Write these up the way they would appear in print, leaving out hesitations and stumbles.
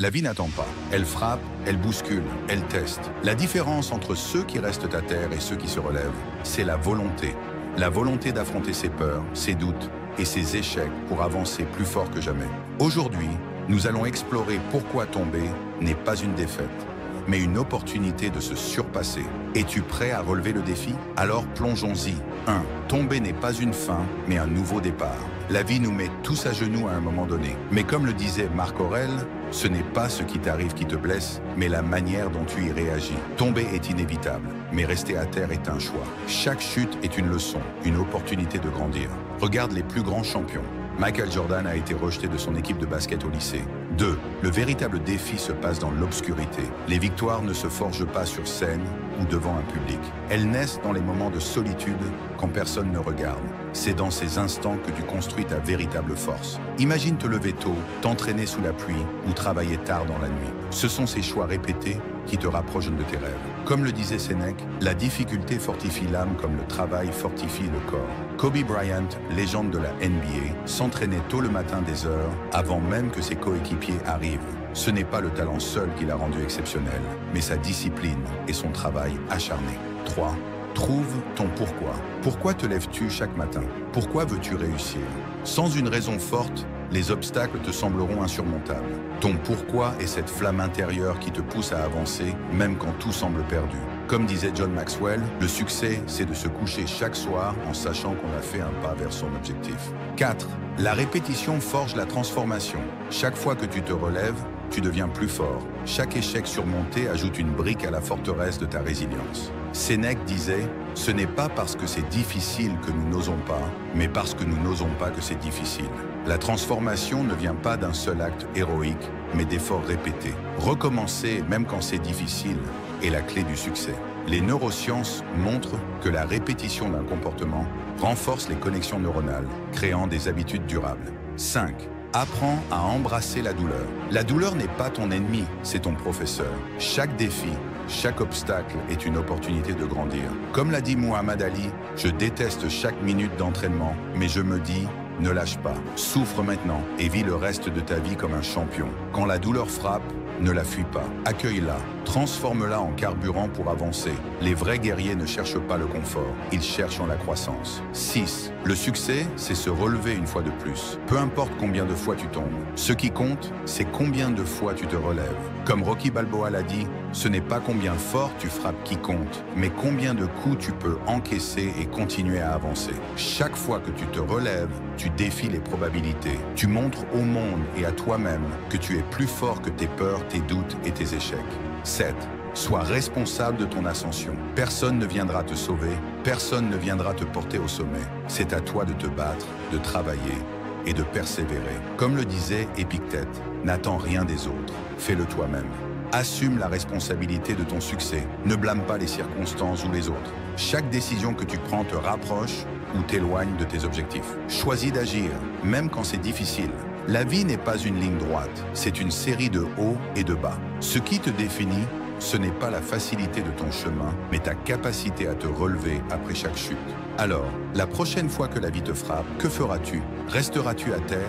La vie n'attend pas. Elle frappe, elle bouscule, elle teste. La différence entre ceux qui restent à terre et ceux qui se relèvent, c'est la volonté. La volonté d'affronter ses peurs, ses doutes et ses échecs pour avancer plus fort que jamais. Aujourd'hui, nous allons explorer pourquoi tomber n'est pas une défaite, mais une opportunité de se surpasser. Es-tu prêt à relever le défi? Alors plongeons-y. 1. Tomber n'est pas une fin, mais un nouveau départ. La vie nous met tous à genoux à un moment donné. Mais comme le disait Marc Aurèle, ce n'est pas ce qui t'arrive qui te blesse, mais la manière dont tu y réagis. Tomber est inévitable, mais rester à terre est un choix. Chaque chute est une leçon, une opportunité de grandir. Regarde les plus grands champions. Michael Jordan a été rejeté de son équipe de basket au lycée. 2. Le véritable défi se passe dans l'obscurité. Les victoires ne se forgent pas sur scène ou devant un public. Elles naissent dans les moments de solitude quand personne ne regarde. C'est dans ces instants que tu construis ta véritable force. Imagine te lever tôt, t'entraîner sous la pluie ou travailler tard dans la nuit. Ce sont ces choix répétés qui te rapprochent de tes rêves. Comme le disait Sénèque, la difficulté fortifie l'âme comme le travail fortifie le corps. Kobe Bryant, légende de la NBA, s'entraînait tôt le matin des heures avant même que ses coéquipiers arrivent. Ce n'est pas le talent seul qui l'a rendu exceptionnel, mais sa discipline et son travail acharné. 3. Trouve ton pourquoi. Pourquoi te lèves-tu chaque matin? Pourquoi veux-tu réussir? Sans une raison forte, les obstacles te sembleront insurmontables. Ton pourquoi est cette flamme intérieure qui te pousse à avancer, même quand tout semble perdu. Comme disait John Maxwell, le succès, c'est de se coucher chaque soir en sachant qu'on a fait un pas vers son objectif. 4. La répétition forge la transformation. Chaque fois que tu te relèves, tu deviens plus fort. Chaque échec surmonté ajoute une brique à la forteresse de ta résilience. Sénèque disait « Ce n'est pas parce que c'est difficile que nous n'osons pas, mais parce que nous n'osons pas que c'est difficile. » La transformation ne vient pas d'un seul acte héroïque, mais d'efforts répétés. Recommencer, même quand c'est difficile, est la clé du succès. Les neurosciences montrent que la répétition d'un comportement renforce les connexions neuronales, créant des habitudes durables. 5. Apprends à embrasser la douleur. La douleur n'est pas ton ennemi, c'est ton professeur. Chaque défi, chaque obstacle est une opportunité de grandir. Comme l'a dit Muhammad Ali, je déteste chaque minute d'entraînement, mais je me dis, ne lâche pas. Souffre maintenant et vis le reste de ta vie comme un champion. Quand la douleur frappe, ne la fuis pas. Accueille-la, transforme-la en carburant pour avancer. Les vrais guerriers ne cherchent pas le confort, ils cherchent en la croissance. 6. Le succès, c'est se relever une fois de plus. Peu importe combien de fois tu tombes. Ce qui compte, c'est combien de fois tu te relèves. Comme Rocky Balboa l'a dit, ce n'est pas combien fort tu frappes qui compte, mais combien de coups tu peux encaisser et continuer à avancer. Chaque fois que tu te relèves, tu défies les probabilités. Tu montres au monde et à toi-même que tu es plus fort que tes peurs, tes doutes et tes échecs. 7. Sois responsable de ton ascension. Personne ne viendra te sauver, personne ne viendra te porter au sommet. C'est à toi de te battre, de travailler et de persévérer. Comme le disait Épictète, n'attends rien des autres, fais-le toi-même. Assume la responsabilité de ton succès. Ne blâme pas les circonstances ou les autres. Chaque décision que tu prends te rapproche ou t'éloigne de tes objectifs. Choisis d'agir, même quand c'est difficile. La vie n'est pas une ligne droite, c'est une série de hauts et de bas. Ce qui te définit, ce n'est pas la facilité de ton chemin, mais ta capacité à te relever après chaque chute. Alors, la prochaine fois que la vie te frappe, que feras-tu? Resteras-tu à terre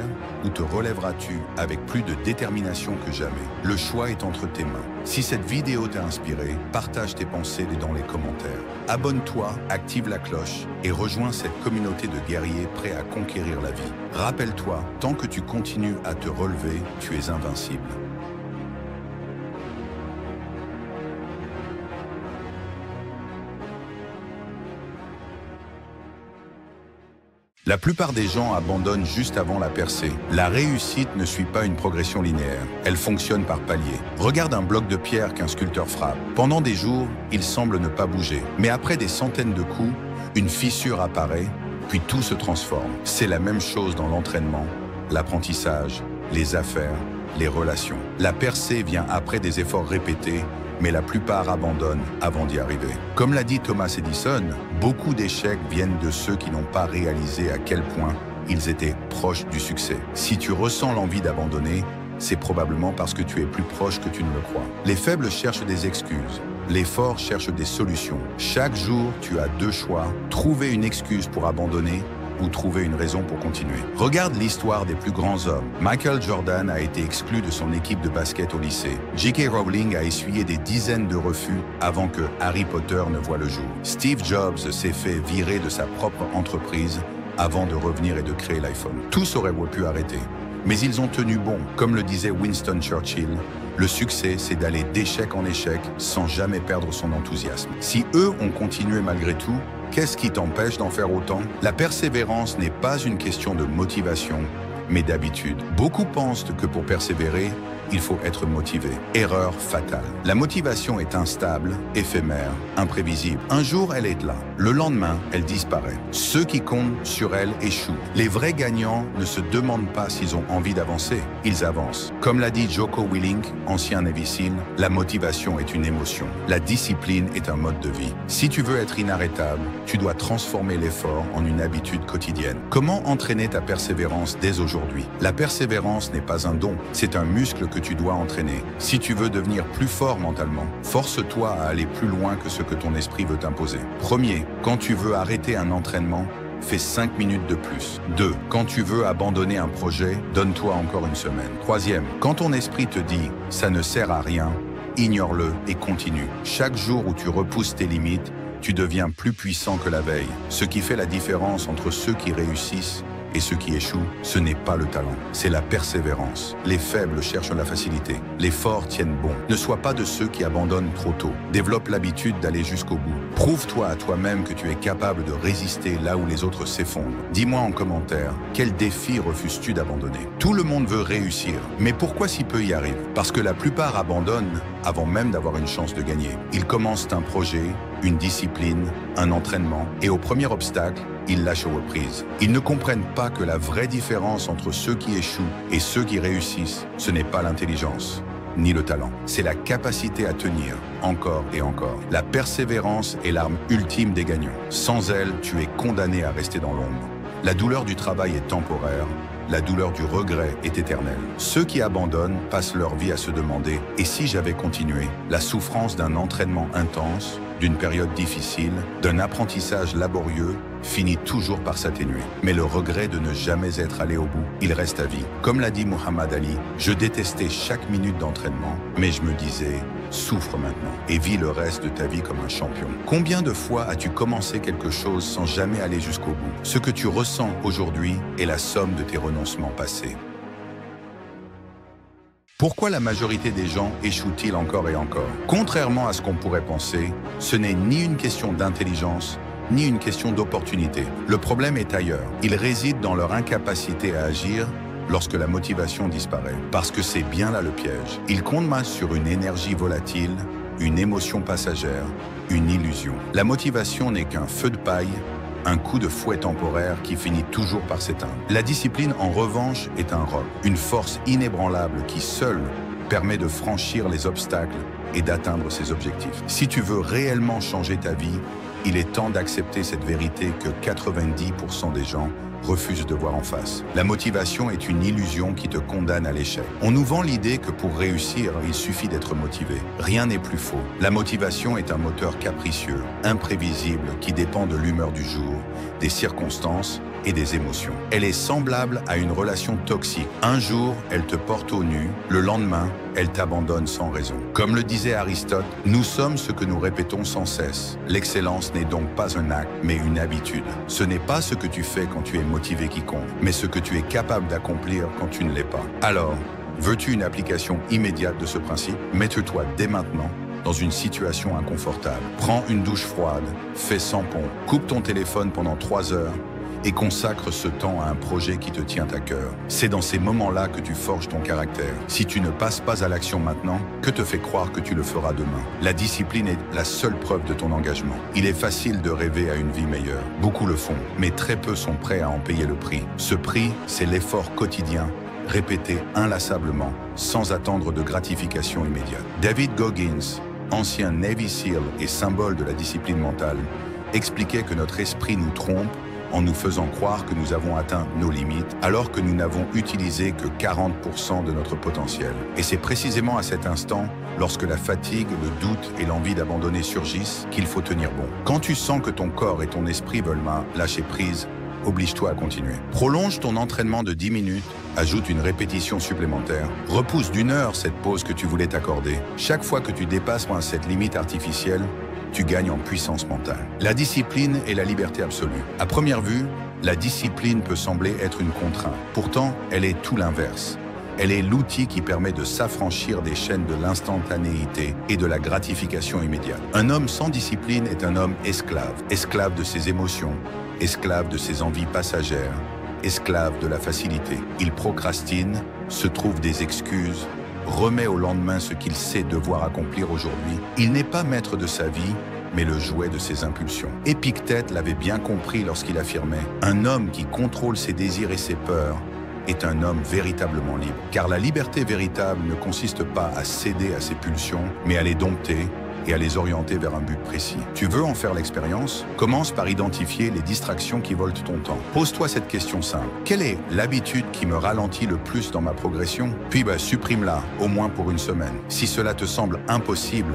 ou te relèveras-tu avec plus de détermination que jamais? Le choix est entre tes mains. Si cette vidéo t'a inspiré, partage tes pensées dans les commentaires. Abonne-toi, active la cloche et rejoins cette communauté de guerriers prêts à conquérir la vie. Rappelle-toi, tant que tu continues à te relever, tu es invincible. La plupart des gens abandonnent juste avant la percée. La réussite ne suit pas une progression linéaire. Elle fonctionne par paliers. Regarde un bloc de pierre qu'un sculpteur frappe. Pendant des jours, il semble ne pas bouger. Mais après des centaines de coups, une fissure apparaît, puis tout se transforme. C'est la même chose dans l'entraînement, l'apprentissage, les affaires, les relations. La percée vient après des efforts répétés, mais la plupart abandonnent avant d'y arriver. Comme l'a dit Thomas Edison, beaucoup d'échecs viennent de ceux qui n'ont pas réalisé à quel point ils étaient proches du succès. Si tu ressens l'envie d'abandonner, c'est probablement parce que tu es plus proche que tu ne le crois. Les faibles cherchent des excuses, les forts cherchent des solutions. Chaque jour, tu as deux choix, trouver une excuse pour abandonner ou trouver une raison pour continuer. Regarde l'histoire des plus grands hommes. Michael Jordan a été exclu de son équipe de basket au lycée. J.K. Rowling a essuyé des dizaines de refus avant que Harry Potter ne voie le jour. Steve Jobs s'est fait virer de sa propre entreprise avant de revenir et de créer l'iPhone. Tous auraient pu arrêter. Mais ils ont tenu bon. Comme le disait Winston Churchill, le succès, c'est d'aller d'échec en échec sans jamais perdre son enthousiasme. Si eux ont continué malgré tout, qu'est-ce qui t'empêche d'en faire autant? La persévérance n'est pas une question de motivation, mais d'habitude. Beaucoup pensent que pour persévérer, il faut être motivé. Erreur fatale. La motivation est instable, éphémère, imprévisible. Un jour, elle est là. Le lendemain, elle disparaît. Ceux qui comptent sur elle échouent. Les vrais gagnants ne se demandent pas s'ils ont envie d'avancer. Ils avancent. Comme l'a dit Jocko Willink, ancien Navy SEAL, la motivation est une émotion. La discipline est un mode de vie. Si tu veux être inarrêtable, tu dois transformer l'effort en une habitude quotidienne. Comment entraîner ta persévérance dès aujourd'hui? La persévérance n'est pas un don, c'est un muscle que tu dois entraîner. Si tu veux devenir plus fort mentalement, force-toi à aller plus loin que ce que ton esprit veut t'imposer. Premier, quand tu veux arrêter un entraînement, fais 5 minutes de plus. 2. Quand tu veux abandonner un projet, donne-toi encore une semaine. Troisième, quand ton esprit te dit « ça ne sert à rien », ignore-le et continue. Chaque jour où tu repousses tes limites, tu deviens plus puissant que la veille. Ce qui fait la différence entre ceux qui réussissent et ceux qui échouent, ce n'est pas le talent, c'est la persévérance. Les faibles cherchent la facilité, les forts tiennent bon. Ne sois pas de ceux qui abandonnent trop tôt. Développe l'habitude d'aller jusqu'au bout. Prouve-toi à toi-même que tu es capable de résister là où les autres s'effondrent. Dis-moi en commentaire, quel défi refuses-tu d'abandonner? Tout le monde veut réussir, mais pourquoi si peu y arrivent? Parce que la plupart abandonnent avant même d'avoir une chance de gagner. Ils commencent un projet, une discipline, un entraînement, et au premier obstacle, ils lâchent aux reprises. Ils ne comprennent pas que la vraie différence entre ceux qui échouent et ceux qui réussissent, ce n'est pas l'intelligence, ni le talent. C'est la capacité à tenir, encore et encore. La persévérance est l'arme ultime des gagnants. Sans elle, tu es condamné à rester dans l'ombre. La douleur du travail est temporaire, la douleur du regret est éternelle. Ceux qui abandonnent passent leur vie à se demander « et si j'avais continué ?» La souffrance d'un entraînement intense, d'une période difficile, d'un apprentissage laborieux, finit toujours par s'atténuer. Mais le regret de ne jamais être allé au bout, il reste à vie. Comme l'a dit Muhammad Ali, je détestais chaque minute d'entraînement, mais je me disais, souffre maintenant et vis le reste de ta vie comme un champion. Combien de fois as-tu commencé quelque chose sans jamais aller jusqu'au bout? Ce que tu ressens aujourd'hui est la somme de tes renoncements passés. Pourquoi la majorité des gens échouent-ils encore et encore? Contrairement à ce qu'on pourrait penser, ce n'est ni une question d'intelligence, ni une question d'opportunité. Le problème est ailleurs. Il réside dans leur incapacité à agir lorsque la motivation disparaît. Parce que c'est bien là le piège. Ils comptent sur une énergie volatile, une émotion passagère, une illusion. La motivation n'est qu'un feu de paille, un coup de fouet temporaire qui finit toujours par s'éteindre. La discipline, en revanche, est un roc, une force inébranlable qui seule permet de franchir les obstacles et d'atteindre ses objectifs. Si tu veux réellement changer ta vie, il est temps d'accepter cette vérité que 90% des gens refusent de voir en face. La motivation est une illusion qui te condamne à l'échec. On nous vend l'idée que pour réussir, il suffit d'être motivé. Rien n'est plus faux. La motivation est un moteur capricieux, imprévisible, qui dépend de l'humeur du jour, des circonstances et des émotions. Elle est semblable à une relation toxique. Un jour, elle te porte au nu, le lendemain, elle t'abandonne sans raison. Comme le disait Aristote, nous sommes ce que nous répétons sans cesse. L'excellence n'est donc pas un acte, mais une habitude. Ce n'est pas ce que tu fais quand tu es motivé qui compte, mais ce que tu es capable d'accomplir quand tu ne l'es pas. Alors, veux-tu une application immédiate de ce principe? Mets-toi dès maintenant dans une situation inconfortable. Prends une douche froide, fais 100 pompes, coupe ton téléphone pendant 3 heures, et consacre ce temps à un projet qui te tient à cœur. C'est dans ces moments-là que tu forges ton caractère. Si tu ne passes pas à l'action maintenant, que te fait croire que tu le feras demain? La discipline est la seule preuve de ton engagement. Il est facile de rêver à une vie meilleure. Beaucoup le font, mais très peu sont prêts à en payer le prix. Ce prix, c'est l'effort quotidien, répété inlassablement, sans attendre de gratification immédiate. David Goggins, ancien Navy SEAL et symbole de la discipline mentale, expliquait que notre esprit nous trompe en nous faisant croire que nous avons atteint nos limites, alors que nous n'avons utilisé que 40% de notre potentiel. Et c'est précisément à cet instant, lorsque la fatigue, le doute et l'envie d'abandonner surgissent, qu'il faut tenir bon. Quand tu sens que ton corps et ton esprit veulent lâcher prise, oblige-toi à continuer. Prolonge ton entraînement de 10 minutes, ajoute une répétition supplémentaire, repousse d'1 heure cette pause que tu voulais t'accorder. Chaque fois que tu dépasses cette limite artificielle, tu gagnes en puissance mentale. La discipline est la liberté absolue. À première vue, la discipline peut sembler être une contrainte. Pourtant, elle est tout l'inverse. Elle est l'outil qui permet de s'affranchir des chaînes de l'instantanéité et de la gratification immédiate. Un homme sans discipline est un homme esclave. Esclave de ses émotions, esclave de ses envies passagères, esclave de la facilité. Il procrastine, se trouve des excuses, remet au lendemain ce qu'il sait devoir accomplir aujourd'hui. Il n'est pas maître de sa vie, mais le jouet de ses impulsions. Épictète l'avait bien compris lorsqu'il affirmait « Un homme qui contrôle ses désirs et ses peurs est un homme véritablement libre. » Car la liberté véritable ne consiste pas à céder à ses pulsions, mais à les dompter et à les orienter vers un but précis. Tu veux en faire l'expérience? Commence par identifier les distractions qui volent ton temps. Pose-toi cette question simple. Quelle est l'habitude qui me ralentit le plus dans ma progression? Puis supprime-la, au moins pour une semaine. Si cela te semble impossible,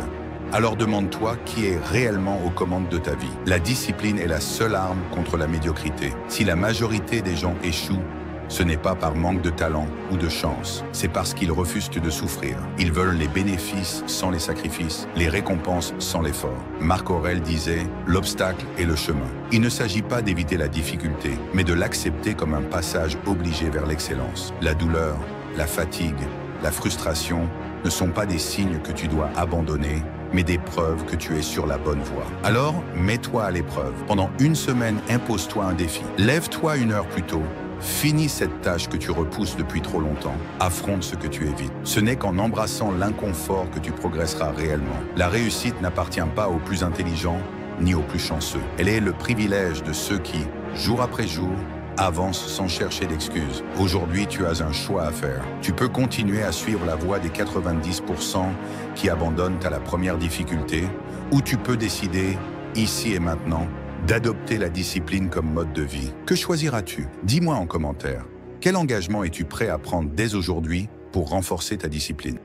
alors demande-toi qui est réellement aux commandes de ta vie. La discipline est la seule arme contre la médiocrité. Si la majorité des gens échouent, ce n'est pas par manque de talent ou de chance, c'est parce qu'ils refusent de souffrir. Ils veulent les bénéfices sans les sacrifices, les récompenses sans l'effort. Marc Aurèle disait « L'obstacle est le chemin ». Il ne s'agit pas d'éviter la difficulté, mais de l'accepter comme un passage obligé vers l'excellence. La douleur, la fatigue, la frustration ne sont pas des signes que tu dois abandonner, mais des preuves que tu es sur la bonne voie. Alors, mets-toi à l'épreuve. Pendant une semaine, impose-toi un défi. Lève-toi 1 heure plus tôt. Finis cette tâche que tu repousses depuis trop longtemps. Affronte ce que tu évites. Ce n'est qu'en embrassant l'inconfort que tu progresseras réellement. La réussite n'appartient pas aux plus intelligents ni aux plus chanceux. Elle est le privilège de ceux qui, jour après jour, avancent sans chercher d'excuses. Aujourd'hui, tu as un choix à faire. Tu peux continuer à suivre la voie des 90% qui abandonnent à la première difficulté, ou tu peux décider, ici et maintenant, d'adopter la discipline comme mode de vie. Que choisiras-tu? Dis-moi en commentaire. Quel engagement es-tu prêt à prendre dès aujourd'hui pour renforcer ta discipline?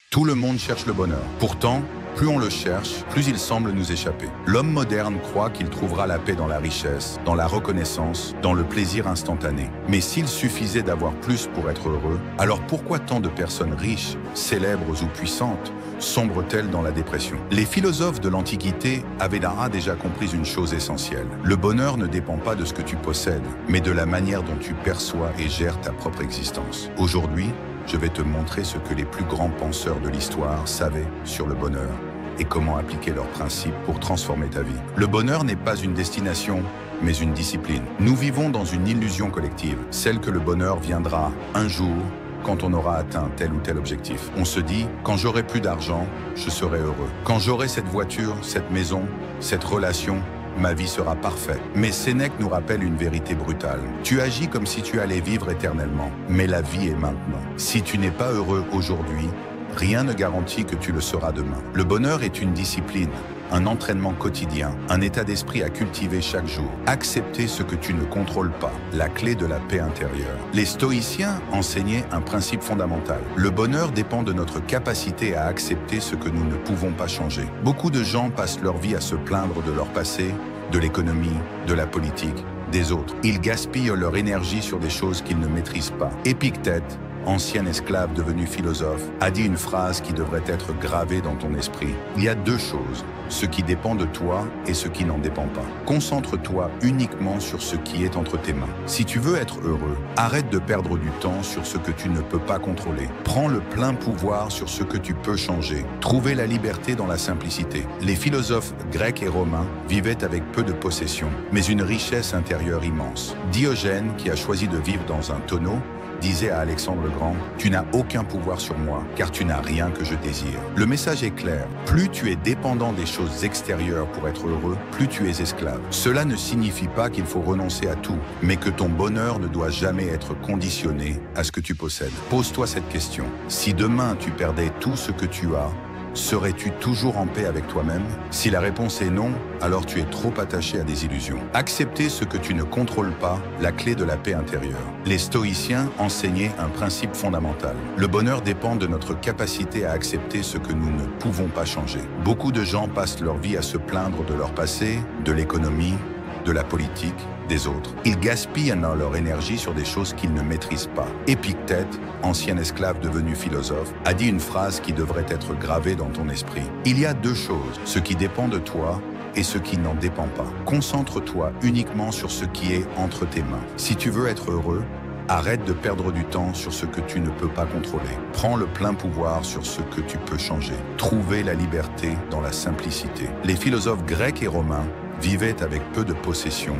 Tout le monde cherche le bonheur. Pourtant, plus on le cherche, plus il semble nous échapper. L'homme moderne croit qu'il trouvera la paix dans la richesse, dans la reconnaissance, dans le plaisir instantané. Mais s'il suffisait d'avoir plus pour être heureux, alors pourquoi tant de personnes riches, célèbres ou puissantes, sombrent-elles dans la dépression? Les philosophes de l'Antiquité avaient déjà compris une chose essentielle. Le bonheur ne dépend pas de ce que tu possèdes, mais de la manière dont tu perçois et gères ta propre existence. Aujourd'hui, je vais te montrer ce que les plus grands penseurs de l'histoire savaient sur le bonheur et comment appliquer leurs principes pour transformer ta vie. Le bonheur n'est pas une destination, mais une discipline. Nous vivons dans une illusion collective, celle que le bonheur viendra un jour quand on aura atteint tel ou tel objectif. On se dit, quand j'aurai plus d'argent, je serai heureux. Quand j'aurai cette voiture, cette maison, cette relation, ma vie sera parfaite. Mais Sénèque nous rappelle une vérité brutale. Tu agis comme si tu allais vivre éternellement, mais la vie est maintenant. Si tu n'es pas heureux aujourd'hui, rien ne garantit que tu le seras demain. Le bonheur est une discipline, un entraînement quotidien, un état d'esprit à cultiver chaque jour. Accepter ce que tu ne contrôles pas, la clé de la paix intérieure. Les stoïciens enseignaient un principe fondamental. Le bonheur dépend de notre capacité à accepter ce que nous ne pouvons pas changer. Beaucoup de gens passent leur vie à se plaindre de leur passé, de l'économie, de la politique, des autres. Ils gaspillent leur énergie sur des choses qu'ils ne maîtrisent pas. Épictète, ancien esclave devenu philosophe, a dit une phrase qui devrait être gravée dans ton esprit. Il y a 2 choses, ce qui dépend de toi et ce qui n'en dépend pas. Concentre-toi uniquement sur ce qui est entre tes mains. Si tu veux être heureux, arrête de perdre du temps sur ce que tu ne peux pas contrôler. Prends le plein pouvoir sur ce que tu peux changer. Trouvez la liberté dans la simplicité. Les philosophes grecs et romains vivaient avec peu de possessions, mais une richesse intérieure immense. Diogène, qui a choisi de vivre dans un tonneau, disait à Alexandre le Grand, « Tu n'as aucun pouvoir sur moi, car tu n'as rien que je désire. » Le message est clair. Plus tu es dépendant des choses extérieures pour être heureux, plus tu es esclave. Cela ne signifie pas qu'il faut renoncer à tout, mais que ton bonheur ne doit jamais être conditionné à ce que tu possèdes. Pose-toi cette question. Si demain tu perdais tout ce que tu as, Serais-tu toujours en paix avec toi-même? Si la réponse est non, alors tu es trop attaché à des illusions. Accepter ce que tu ne contrôles pas, la clé de la paix intérieure. Les stoïciens enseignaient un principe fondamental. Le bonheur dépend de notre capacité à accepter ce que nous ne pouvons pas changer. Beaucoup de gens passent leur vie à se plaindre de leur passé, de l'économie, de la politique, des autres. Ils gaspillent leur énergie sur des choses qu'ils ne maîtrisent pas. Épictète, ancien esclave devenu philosophe, a dit une phrase qui devrait être gravée dans ton esprit. Il y a deux choses, ce qui dépend de toi et ce qui n'en dépend pas. Concentre-toi uniquement sur ce qui est entre tes mains. Si tu veux être heureux, arrête de perdre du temps sur ce que tu ne peux pas contrôler. Prends le plein pouvoir sur ce que tu peux changer. Trouvez la liberté dans la simplicité. Les philosophes grecs et romains vivaient avec peu de possessions,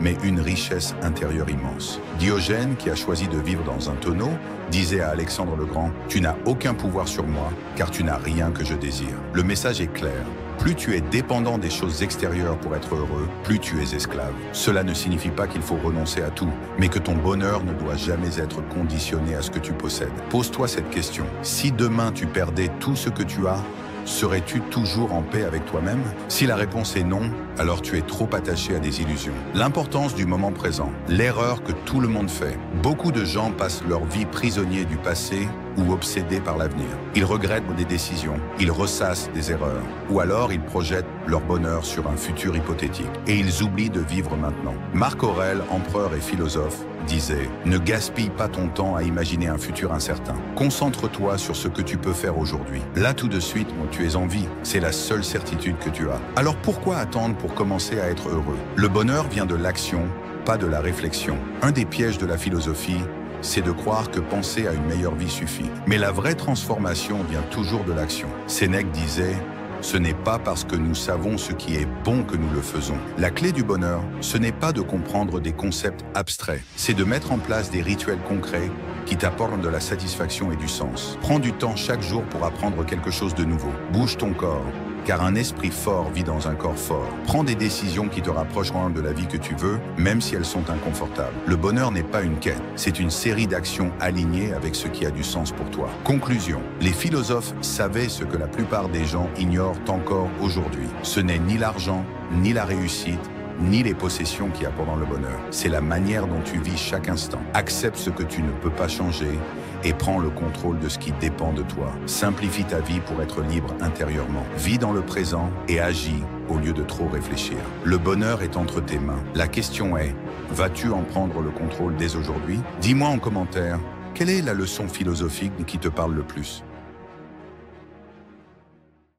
mais une richesse intérieure immense. Diogène, qui a choisi de vivre dans un tonneau, disait à Alexandre le Grand, « Tu n'as aucun pouvoir sur moi, car tu n'as rien que je désire. » Le message est clair. Plus tu es dépendant des choses extérieures pour être heureux, plus tu es esclave. Cela ne signifie pas qu'il faut renoncer à tout, mais que ton bonheur ne doit jamais être conditionné à ce que tu possèdes. Pose-toi cette question. Si demain tu perdais tout ce que tu as, serais-tu toujours en paix avec toi-même? Si la réponse est non, alors tu es trop attaché à des illusions. L'importance du moment présent, l'erreur que tout le monde fait. Beaucoup de gens passent leur vie prisonniers du passé ou obsédés par l'avenir. Ils regrettent des décisions, ils ressassent des erreurs, ou alors ils projettent leur bonheur sur un futur hypothétique, et ils oublient de vivre maintenant. Marc Aurèle, empereur et philosophe, disait « Ne gaspille pas ton temps à imaginer un futur incertain. Concentre-toi sur ce que tu peux faire aujourd'hui. Là tout de suite, tu es en vie, c'est la seule certitude que tu as. Alors pourquoi attendre pour commencer à être heureux? Le bonheur vient de l'action, pas de la réflexion. Un des pièges de la philosophie, c'est de croire que penser à une meilleure vie suffit. Mais la vraie transformation vient toujours de l'action. Sénèque disait « Ce n'est pas parce que nous savons ce qui est bon que nous le faisons. » La clé du bonheur, ce n'est pas de comprendre des concepts abstraits. C'est de mettre en place des rituels concrets qui t'apportent de la satisfaction et du sens. Prends du temps chaque jour pour apprendre quelque chose de nouveau. Bouge ton corps, car un esprit fort vit dans un corps fort. Prends des décisions qui te rapprocheront de la vie que tu veux, même si elles sont inconfortables. Le bonheur n'est pas une quête, c'est une série d'actions alignées avec ce qui a du sens pour toi. Conclusion. Les philosophes savaient ce que la plupart des gens ignorent encore aujourd'hui. Ce n'est ni l'argent, ni la réussite, ni les possessions qui apportent le bonheur. C'est la manière dont tu vis chaque instant. Accepte ce que tu ne peux pas changer et prends le contrôle de ce qui dépend de toi. Simplifie ta vie pour être libre intérieurement. Vis dans le présent et agis au lieu de trop réfléchir. Le bonheur est entre tes mains. La question est, vas-tu en prendre le contrôle dès aujourd'hui? Dis-moi en commentaire, quelle est la leçon philosophique qui te parle le plus?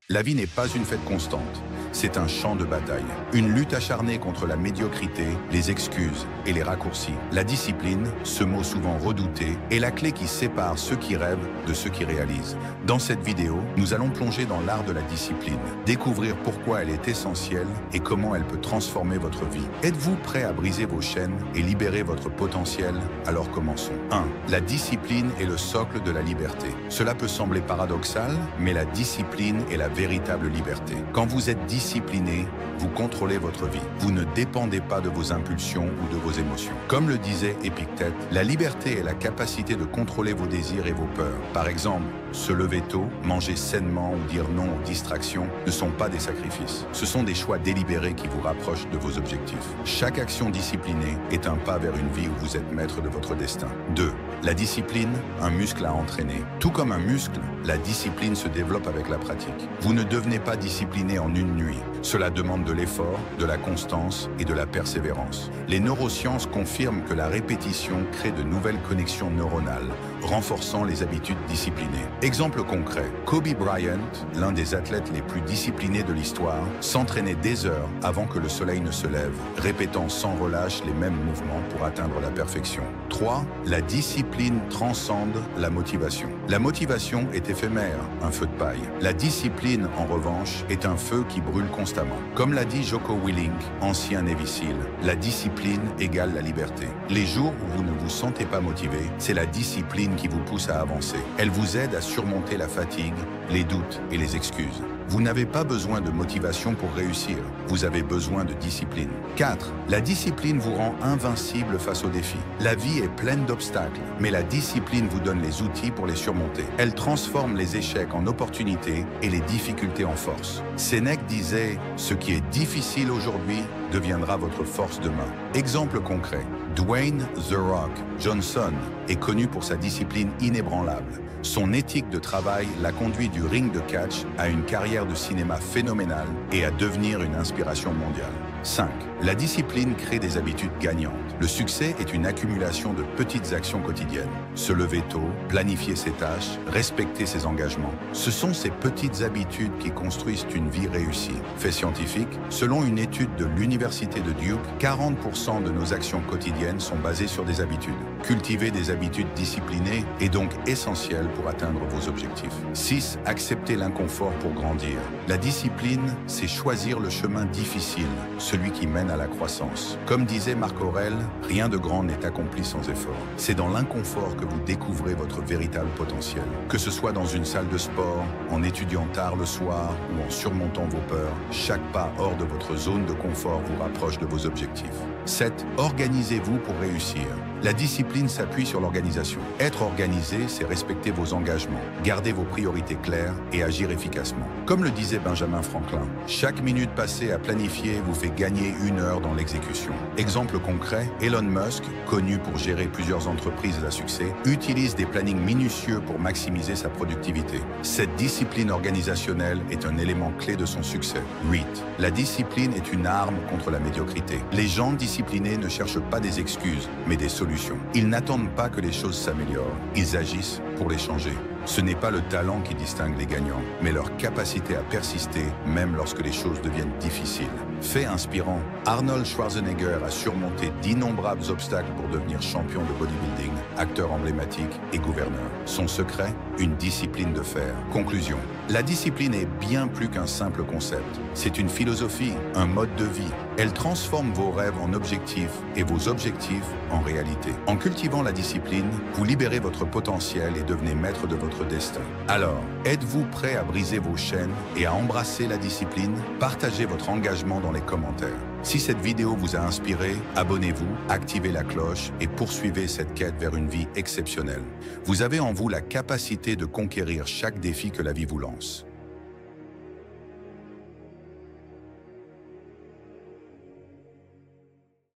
La vie n'est pas une fête constante, c'est un champ de bataille. Une lutte acharnée contre la médiocrité, les excuses et les raccourcis. La discipline, ce mot souvent redouté, est la clé qui sépare ceux qui rêvent de ceux qui réalisent. Dans cette vidéo, nous allons plonger dans l'art de la discipline, découvrir pourquoi elle est essentielle et comment elle peut transformer votre vie. Êtes-vous prêt à briser vos chaînes et libérer votre potentiel? Alors commençons. 1. La discipline est le socle de la liberté. Cela peut sembler paradoxal, mais la discipline est la véritable liberté. Quand vous êtes discipliné, vous contrôlez votre vie. Vous ne dépendez pas de vos impulsions ou de vos émotions. Comme le disait Épictète, la liberté est la capacité de contrôler vos désirs et vos peurs. Par exemple, se lever tôt, manger sainement ou dire non aux distractions ne sont pas des sacrifices. Ce sont des choix délibérés qui vous rapprochent de vos objectifs. Chaque action disciplinée est un pas vers une vie où vous êtes maître de votre destin. 2. La discipline, un muscle à entraîner. Tout comme un muscle, la discipline se développe avec la pratique. Vous ne devenez pas discipliné en une nuit. Cela demande de l'effort, de la constance et de la persévérance. Les neurosciences confirment que la répétition crée de nouvelles connexions neuronales, renforçant les habitudes disciplinées. Exemple concret, Kobe Bryant, l'un des athlètes les plus disciplinés de l'histoire, s'entraînait des heures avant que le soleil ne se lève, répétant sans relâche les mêmes mouvements pour atteindre la perfection. 3. La discipline transcende la motivation. La motivation est éphémère, un feu de paille. La discipline, en revanche, est un feu qui brûle constamment. Comme l'a dit Jocko Willink, ancien Navy SEAL, la discipline égale la liberté. Les jours où vous ne vous sentez pas motivé, c'est la discipline qui vous pousse à avancer. Elle vous aide à surmonter la fatigue, les doutes et les excuses. Vous n'avez pas besoin de motivation pour réussir, vous avez besoin de discipline. 4. La discipline vous rend invincible face aux défis. La vie est pleine d'obstacles, mais la discipline vous donne les outils pour les surmonter. Elle transforme les échecs en opportunités et les difficultés en force. Sénèque disait « Ce qui est difficile aujourd'hui deviendra votre force demain ». Exemple concret, Dwayne The Rock Johnson est connu pour sa discipline inébranlable. Son éthique de travail l'a conduit du ring de catch à une carrière de cinéma phénoménale et à devenir une inspiration mondiale. 5. La discipline crée des habitudes gagnantes. Le succès est une accumulation de petites actions quotidiennes. Se lever tôt, planifier ses tâches, respecter ses engagements. Ce sont ces petites habitudes qui construisent une vie réussie. Fait scientifique, selon une étude de l'Université de Duke, 40% de nos actions quotidiennes sont basées sur des habitudes. Cultiver des habitudes disciplinées est donc essentiel pour atteindre vos objectifs. 6. Accepter l'inconfort pour grandir. La discipline, c'est choisir le chemin difficile, celui qui mène à la croissance. Comme disait Marc Aurèle, rien de grand n'est accompli sans effort. C'est dans l'inconfort que vous découvrez votre véritable potentiel. Que ce soit dans une salle de sport, en étudiant tard le soir ou en surmontant vos peurs, chaque pas hors de votre zone de confort vous rapproche de vos objectifs. 7. Organisez-vous pour réussir. La discipline s'appuie sur l'organisation. Être organisé, c'est respecter vos engagements, garder vos priorités claires et agir efficacement. Comme le disait Benjamin Franklin, chaque minute passée à planifier vous fait gagner 1 heure dans l'exécution. Exemple concret, Elon Musk, connu pour gérer plusieurs entreprises à succès, utilise des plannings minutieux pour maximiser sa productivité. Cette discipline organisationnelle est un élément clé de son succès. 8. La discipline est une arme contre la médiocrité. Les gens disciplinés ne cherchent pas des excuses, mais des solutions. Ils n'attendent pas que les choses s'améliorent, ils agissent pour les changer. Ce n'est pas le talent qui distingue les gagnants, mais leur capacité à persister, même lorsque les choses deviennent difficiles. Fait inspirant, Arnold Schwarzenegger a surmonté d'innombrables obstacles pour devenir champion de bodybuilding, acteur emblématique et gouverneur. Son secret, une discipline de fer. Conclusion, la discipline est bien plus qu'un simple concept. C'est une philosophie, un mode de vie. Elle transforme vos rêves en objectifs et vos objectifs en réalité. En cultivant la discipline, vous libérez votre potentiel et devenez maître de votre destin. Alors, êtes-vous prêt à briser vos chaînes et à embrasser la discipline? Partagez votre engagement dans les commentaires. Si cette vidéo vous a inspiré, abonnez-vous, activez la cloche et poursuivez cette quête vers une vie exceptionnelle. Vous avez en vous la capacité de conquérir chaque défi que la vie vous lance.